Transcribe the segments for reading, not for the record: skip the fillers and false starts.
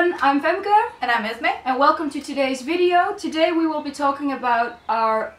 everyone, I'm Femke. And I'm Esmay. And welcome to today's video. Today we will be talking about our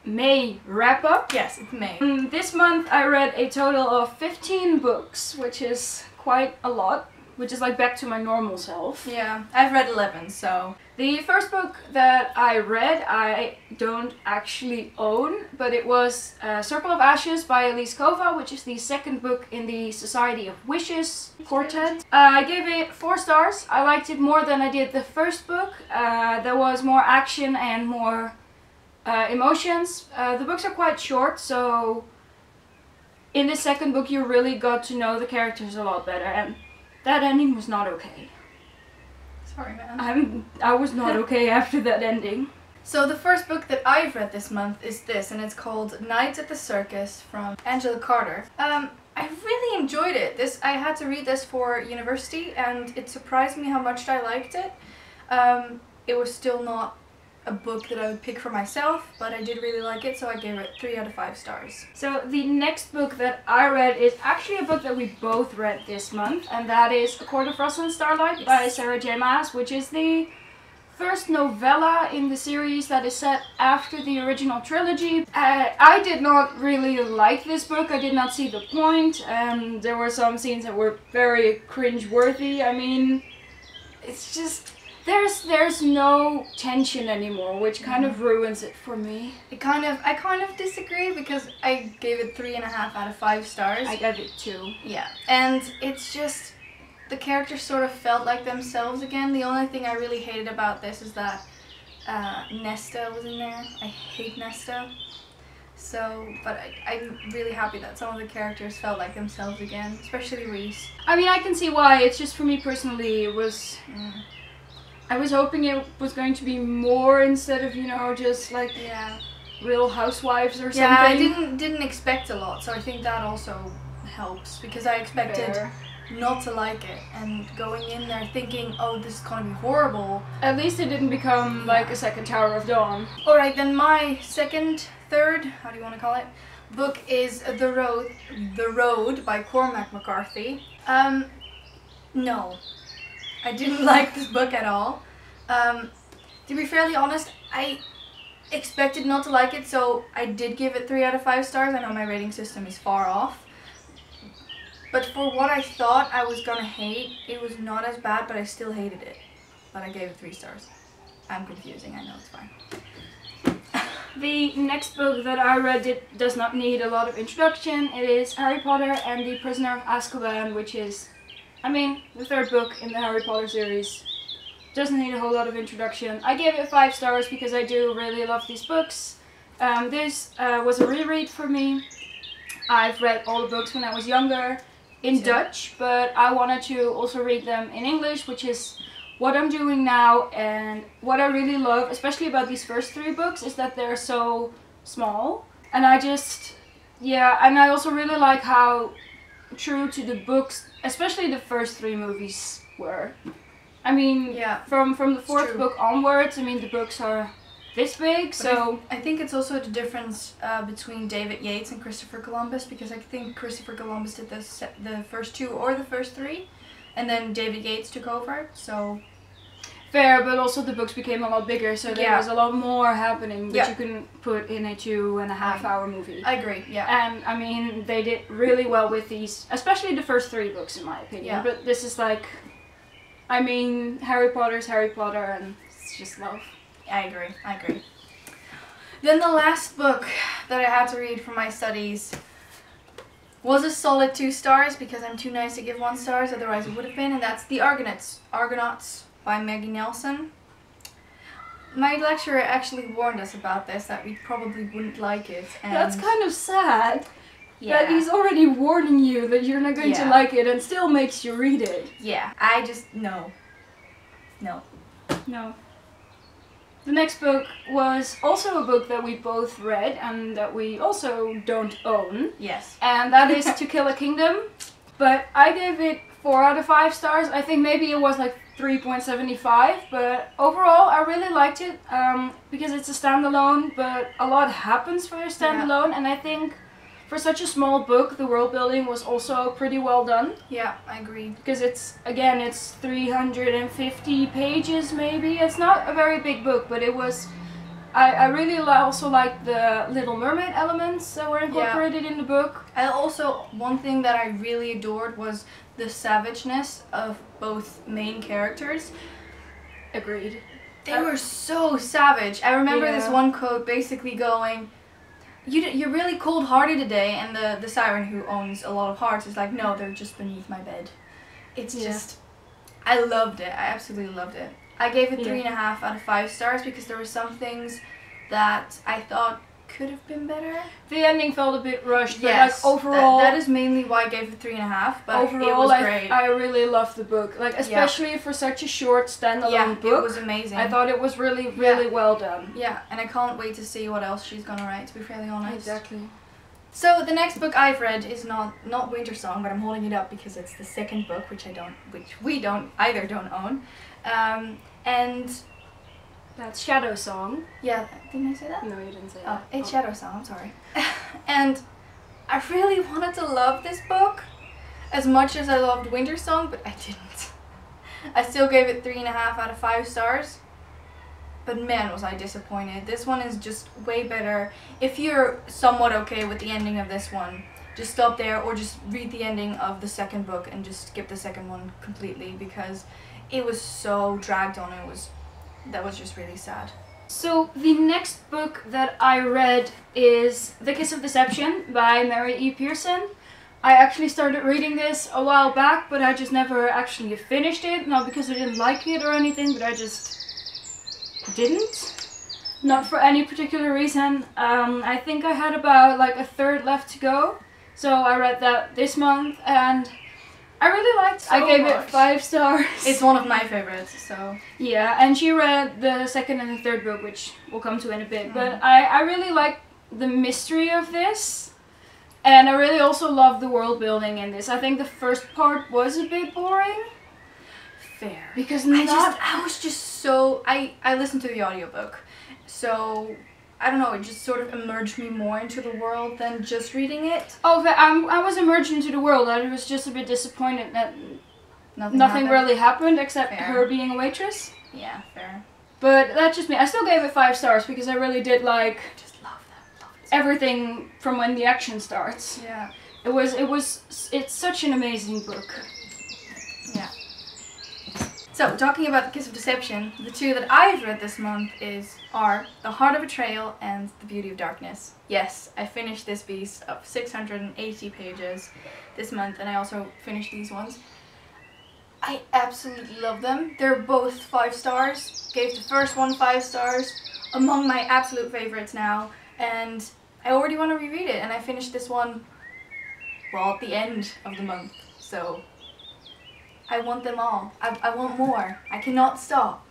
May wrap-up. Yes, it's May. This month I read a total of 15 books, which is quite a lot. Which is like back to my normal self. Yeah, I've read 11, so... The first book that I read, I don't actually own, but it was Circle of Ashes by Elise Kova, which is the second book in the Society of Wishes quartet. I gave it 4 stars. I liked it more than I did the first book. There was more action and more emotions. The books are quite short, so in the second book you really got to know the characters a lot better, and that ending was not okay. Sorry, man. I was not okay after that ending. So the first book that I've read this month is this, and it's called Nights at the Circus from Angela Carter. I really enjoyed it. I had to read this for university, and it surprised me how much I liked it. It was still not a book that I would pick for myself, but I did really like it, so I gave it 3 out of 5 stars. So the next book that I read is actually a book that we both read this month, and that is A Court of Frost and Starlight by Sarah J. Maas, which is the first novella in the series that is set after the original trilogy. I did not really like this book. I did not see the point, and there were some scenes that were very cringe-worthy. I mean, it's just... There's no tension anymore, which kind of ruins it for me. I kind of disagree, because I gave it 3.5 out of 5 stars. I gave it 2. Yeah, and it's just, the characters sort of felt like themselves again. The only thing I really hated about this is that Nesta was in there. I hate Nesta. So, but I'm really happy that some of the characters felt like themselves again, especially Reese. I mean, I can see why. It's just for me personally, it was... I was hoping it was going to be more instead of, you know, just like Real Housewives or something. Yeah, I didn't expect a lot, so I think that also helps, because I expected not to like it, and going in there thinking, oh, this is gonna be horrible. At least it didn't become like a second Tower of Dawn. Alright, then my third, how do you want to call it, book is The Road by Cormac McCarthy. No. I didn't like this book at all. To be fairly honest, I expected not to like it, so I did give it 3 out of 5 stars. I know my rating system is far off. But for what I thought I was gonna hate, it was not as bad, but I still hated it. But I gave it 3 stars. I'm confusing, I know, it's fine. The next book that I read does not need a lot of introduction. It is Harry Potter and the Prisoner of Azkaban, which is... I mean, the third book in the Harry Potter series. Doesn't need a whole lot of introduction. I gave it 5 stars because I do really love these books. This was a reread for me. I've read all the books when I was younger in Dutch, but I wanted to also read them in English, which is what I'm doing now. And what I really love, especially about these first 3 books, is that they're so small. And I just, and I also really like how true to the books, especially the first 3 movies were. I mean, from the 4th book onwards, I mean, the books are this big, so... I think it's also the difference between David Yates and Christopher Columbus, because I think Christopher Columbus did the first 2 or the first 3, and then David Yates took over, so... Fair, but also the books became a lot bigger, so there was a lot more happening that you couldn't put in a 2.5 hour movie. I agree, yeah. And, I mean, they did really well with these, especially the first 3 books, in my opinion. Yeah. But this is like, I mean, Harry Potter's Harry Potter, and it's just love. I agree. Then the last book that I had to read for my studies was a solid 2 stars, because I'm too nice to give 1 star, otherwise it would have been, and that's The Argonauts by Maggie Nelson. My lecturer actually warned us about this, that we probably wouldn't like it. And that's kind of sad. That he's already warning you that you're not going to like it and still makes you read it. Yeah, I just, no. The next book was also a book that we both read and that we also don't own. Yes. And that is To Kill a Kingdom. But I gave it 4 out of 5 stars. I think maybe it was like 3.75, but overall I really liked it because it's a standalone, but a lot happens for a standalone, and I think for such a small book, the world building was also pretty well done. Yeah, I agree. Because it's 350 pages maybe. It's not a very big book, but it was... I really also like the Little Mermaid elements that were incorporated in the book. And also, one thing that I really adored was the savageness of both main characters. Agreed. They were so savage. I remember this one quote basically going, you're really cold-hearted today, and the siren who owns a lot of hearts is like, no, they're just beneath my bed. It's just... I loved it. I absolutely loved it. I gave it 3.5 out of 5 stars because there were some things that I thought could have been better. The ending felt a bit rushed, but yes, like overall... That is mainly why I gave it 3.5, but overall, it was great. I really loved the book. Like, especially for such a short standalone book. It was amazing. I thought it was really, really well done. Yeah, and I can't wait to see what else she's gonna write, to be fairly honest. Exactly. So the next book I've read is not Winter Song, but I'm holding it up because it's the second book, which we don't own. And that's Shadow Song. Yeah, didn't I say that? No, you didn't say that. Oh, it's Shadow Song, I'm sorry. And I really wanted to love this book as much as I loved Winter Song, but I didn't. I still gave it 3.5 out of 5 stars. But man, was I disappointed. This one is just way better. If you're somewhat okay with the ending of this one, just stop there or just read the ending of the second book and just skip the second one completely because it was so dragged on. That was just really sad. So the next book that I read is The Kiss of Deception by Mary E. Pearson. I actually started reading this a while back, but I just never actually finished it. Not because I didn't like it or anything, but I just didn't. Not for any particular reason. I think I had about like a third left to go. So I read that this month and I really liked it. I gave it 5 stars. It's one of my favorites, so... Yeah, and she read the second and the third book, which we'll come to in a bit. But I really like the mystery of this. And I really also love the world building in this. I think the first part was a bit boring. Fair. Because I was just so... I listened to the audiobook. So... I don't know, it just sort of immersed me more into the world than just reading it. Oh, I was immersed into the world. I was just a bit disappointed that nothing really happened except her being a waitress. Yeah, fair. But that's just me. I still gave it 5 stars because I really did like everything from when the action starts. Yeah. It's such an amazing book. Yeah. So, talking about The Kiss of Deception, the two that I've read this month are The Heart of Betrayal and The Beauty of Darkness. Yes, I finished this beast of 680 pages this month, and I also finished these ones. I absolutely love them. They're both 5 stars. Gave the first one 5 stars. Among my absolute favorites now, and I already want to reread it, and I finished this one, well, at the end of the month, so... I want them all. I want more. I cannot stop.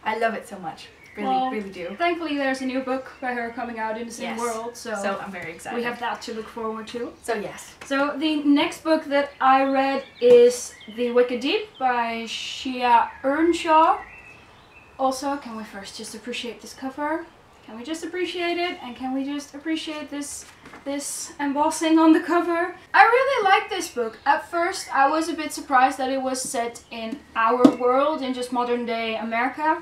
I love it so much. Really do. Thankfully there's a new book by her coming out in the same world, so I'm very excited. We have that to look forward to. So yes. So the next book that I read is The Wicked Deep by Shia Earnshaw. Also, can we first just appreciate this cover? Can we just appreciate it? And can we just appreciate this embossing on the cover? I really like this book. At first, I was a bit surprised that it was set in our world, in just modern day America.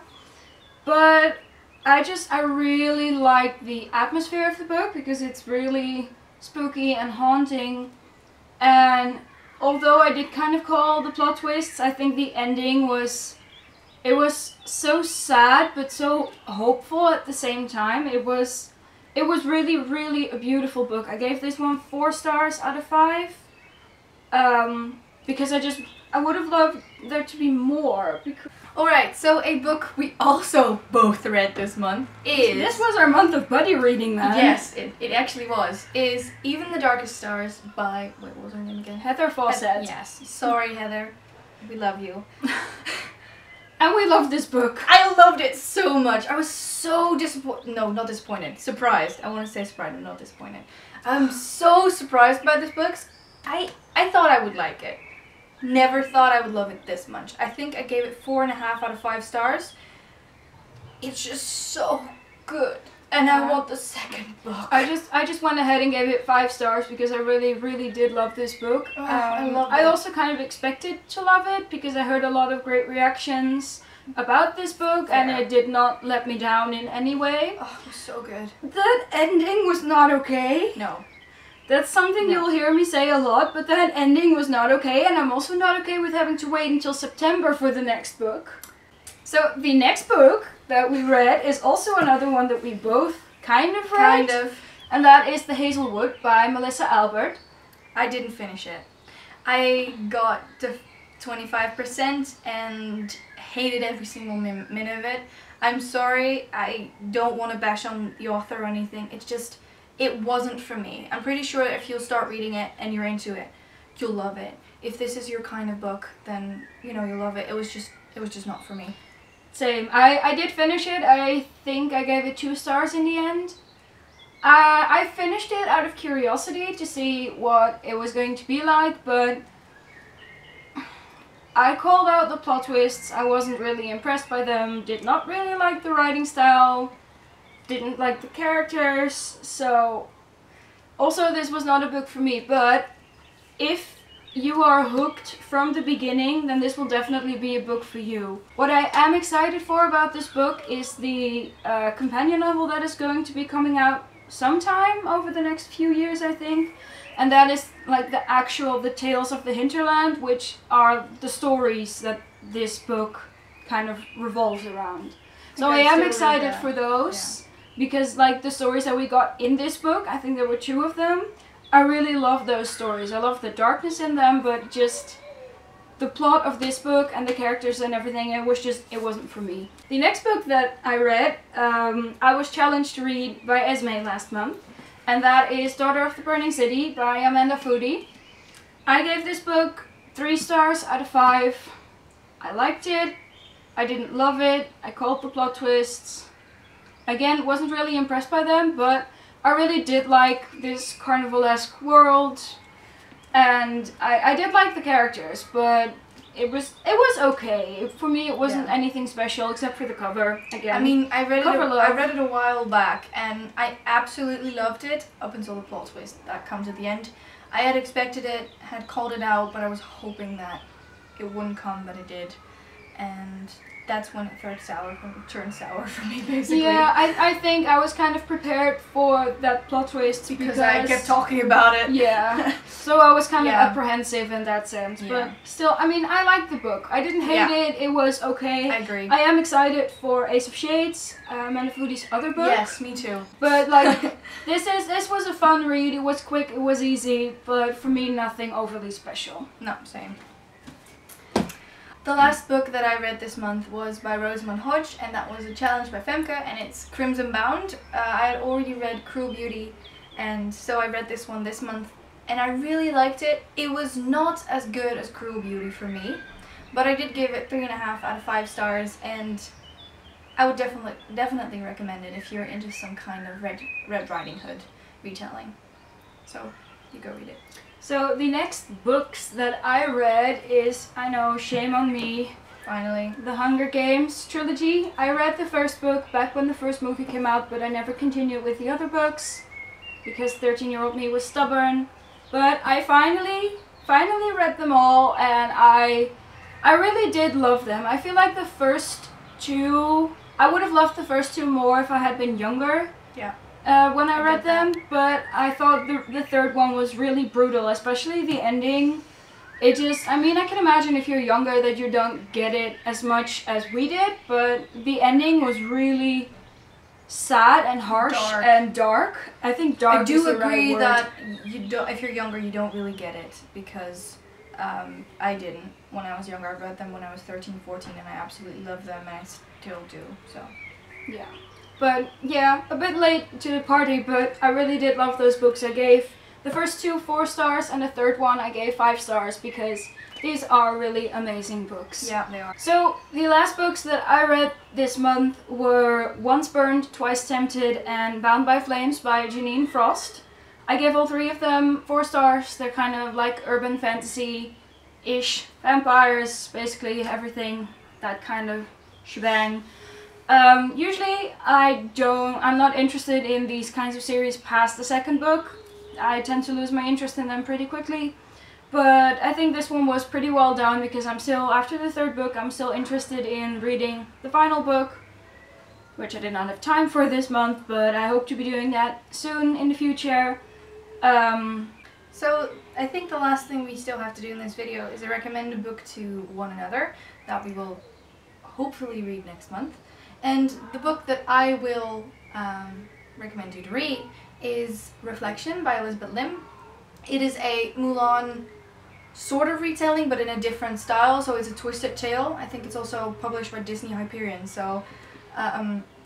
But I really like the atmosphere of the book because it's really spooky and haunting. And although I did kind of call the plot twists, I think the ending was so sad but so hopeful at the same time. It was really, really a beautiful book. I gave this one 4 stars out of 5. Because I would have loved there to be more. Alright, so a book we also both read this month is... This was our month of buddy reading, man. Yes, it actually was. Is Even the Darkest Stars by... Wait, what was her name again? Heather Fawcett. Yes. Sorry, Heather. We love you. And we loved this book. I loved it so much. I was so disappointed. No, not disappointed. Surprised. I want to say surprised, but not disappointed. I'm so surprised by this book. I thought I would like it. Never thought I would love it this much. I think I gave it 4.5 out of 5 stars. It's just so good. And I want the second book. I just went ahead and gave it 5 stars because I really did love this book. I love it. I also kind of expected to love it because I heard a lot of great reactions about this book, and it did not let me down in any way. Oh, it was so good. That ending was not okay. No. That's something you'll hear me say a lot, but that ending was not okay, and I'm also not okay with having to wait until September for the next book. So the next book that we read is also another one that we both kind of read. Kind of. And that is The Hazelwood by Melissa Albert. I didn't finish it. I got to 25% and hated every single minute of it. I'm sorry, I don't want to bash on the author or anything. It's just, it wasn't for me. I'm pretty sure if you'll start reading it and you're into it, you'll love it. If this is your kind of book, then, you know, you'll love it. It was just not for me. Same. I did finish it. I think I gave it 2 stars in the end. I finished it out of curiosity to see what it was going to be like, but I called out the plot twists. I wasn't really impressed by them, did not really like the writing style, didn't like the characters, so also this was not a book for me, but if you are hooked from the beginning, then this will definitely be a book for you. What I am excited for about this book is the companion novel that is going to be coming out sometime over the next few years, I think. And that is like the Tales of the Hinterland, which are the stories that this book kind of revolves around. So I am excited for those, because like the stories that we got in this book, I think there were 2 of them, I really love those stories. I love the darkness in them, but just the plot of this book and the characters and everything, it wasn't for me. The next book that I read, I was challenged to read by Esmay last month, and that is Daughter of the Burning City by Amanda Foody. I gave this book 3 stars out of 5. I liked it. I didn't love it. I called the plot twists. Again, wasn't really impressed by them, but I really did like this carnivalesque world, and I did like the characters, but it was okay. For me, it wasn't anything special except for the cover. Again, I mean, I read it a while back, and I absolutely loved it up until the plot twist that comes at the end. I had expected it, had called it out, but I was hoping that it wouldn't come, but it did, and that's when it turned sour for me, basically. Yeah, I think I was kind of prepared for that plot twist because I kept talking about it. Yeah, so I was kind of apprehensive in that sense. But still, I mean, I liked the book. I didn't hate it. It was okay. I agree. I am excited for Ace of Shades, Amanda Foody's other book. Yes, me too. But like, this was a fun read. It was quick. It was easy. But for me, nothing overly special. No, same. The last book that I read this month was by Rosamund Hodge, and that was a challenge by Femke, and it's Crimson Bound. I had already read Cruel Beauty, and so I read this one this month, and I really liked it. It was not as good as Cruel Beauty for me, but I did give it 3.5 out of 5 stars, and I would definitely recommend it if you're into some kind of Red Riding Hood retelling. So, you go read it. So the next books that I read is, I know, shame on me, finally, the Hunger Games trilogy. I read the first book back when the first movie came out, but I never continued with the other books because 13-year-old me was stubborn. But I finally read them all, and I really did love them. I feel like the first 2, I would have loved the first 2 more if I had been younger. Yeah. When I read them, but I thought the third one was really brutal, especially the ending. It just, I mean, I can imagine if you're younger that you don't get it as much as we did, but the ending was really sad and harsh and dark. I think dark is the right word. I do agree that if you're younger, you don't really get it, because I didn't when I was younger. I read them when I was 13, 14, and I absolutely loved them, and I still do, so. Yeah. But yeah, a bit late to the party, but I really did love those books. I gave the first 2 4 stars, and the third one I gave 5 stars because these are really amazing books. Yeah, they are. So the last books that I read this month were Once Burned, Twice Tempted, and Bound by Flames by Janine Frost. I gave all 3 of them 4 stars. They're kind of like urban fantasy-ish, vampires, basically everything, that kind of shebang. Usually I'm not interested in these kinds of series past the second book. I tend to lose my interest in them pretty quickly. But I think this one was pretty well done because after the third book, I'm still interested in reading the final book, which I did not have time for this month, but I hope to be doing that soon in the future. So I think the last thing we still have to do in this video is recommend a book to one another that we will hopefully read next month. And the book that I will recommend you to read is Reflection by Elizabeth Lim. It is a Mulan sort of retelling, but in a different style, so it's a twisted tale. I think it's also published by Disney Hyperion, so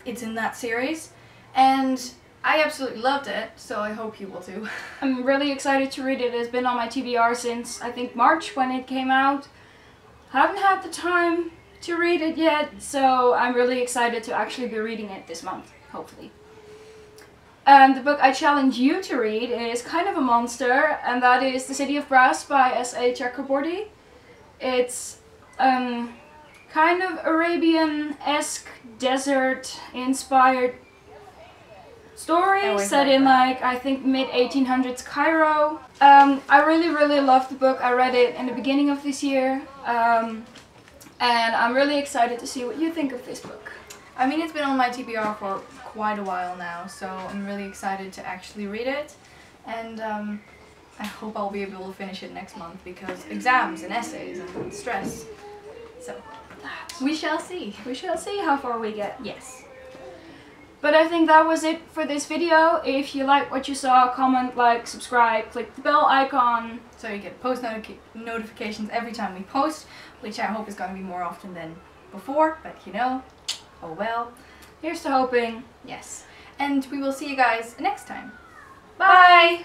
it's in that series. And I absolutely loved it, so I hope you will too. I'm really excited to read it. It's been on my TBR since, I think, March when it came out. Haven't had the time to read it yet, so I'm really excited to actually be reading it this month, hopefully. The book I challenge you to read is kind of a monster, and that is The City of Brass by S.A. Chakraborty. It's kind of Arabian-esque, desert-inspired story set in I think mid-1800s Cairo. I really loved the book. I read it in the beginning of this year, and I'm really excited to see what you think of this book. I mean, it's been on my TBR for quite a while now, so I'm really excited to actually read it, and I hope I'll be able to finish it next month because exams and essays and stress. So we shall see. We shall see how far we get. Yes. But I think that was it for this video. If you like what you saw, comment, like, subscribe, click the bell icon. So you get post notifications every time we post, which I hope is going to be more often than before, but you know, oh well. Here's to hoping. Yes. And we will see you guys next time. Bye!